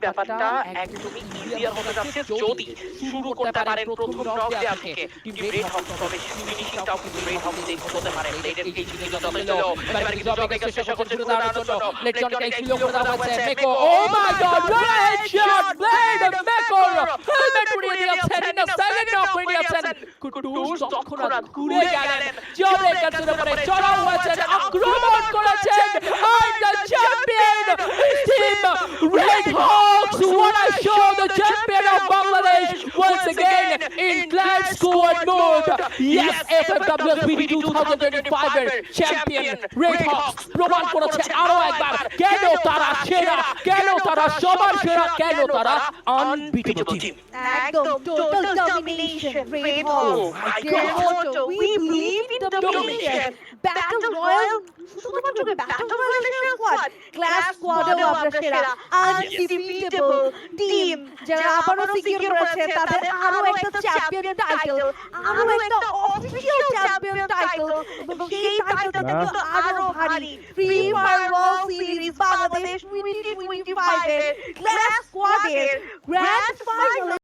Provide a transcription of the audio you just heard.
ব্যাপারটা একদমই ক্লিয়ার হতে যাচ্ছে যদি শুরু করতে পারেন প্রথম ড্রপ দেয়া থেকে। টিম রেড হকস তবে ফিনিশিংটাও কিন্তু রেড হকস দিয়ে হতে পারে। ব্লেডের কেজ কিন্তু যথেষ্ট লো। এবার কিন্তু জবেকে চেষ্টা করছে শুরু দেওয়ার জন্য। ব্লেড জনকে স্লো করে দেওয়া হয়েছে। Meko, oh my god, what a headshot! ব্লেড মেকো হেলমেট উড়িয়ে দিয়েছেন, ইন আ সেকেন্ড নক করে দিয়েছেন। কুটুস তৎক্ষণাৎ ঘুরে গেলেন। জবেকের উপরে চড়াও হয়েছেন, আক্রমণ করেছেন। And the champion is team Red Hawks. What a show! The champion of Bangladesh once again in Glad Squad mode. Yes, FMWSBD 2025 এর চ্যাম্পিয়ন Red Hawks প্রমাণ করেছে আরো একবার কেন তারা সেরা, কেন তারা সবার সেরা, কেন তারা unbeatable team. একদম total domination Red Hawks their motto we believe in domination battle royal শুধুমাত্র battle royal squad class squad-এও আমরা সেরা undefeatable team যারা আবারও সিকিউর করেছে তাদের আরো একটা চ্যাম্পিয়ন টাইটেল, আরো একটা অফিশিয়াল চ্যাম্পিয়ন টাইটেল এবং সেই টাইটেলটা কিন্তু আরো ভারী free fire world series Bangladesh 2025 এর ক্লাস স্কোয়াডের গ্র্যান্ড ফাইনাল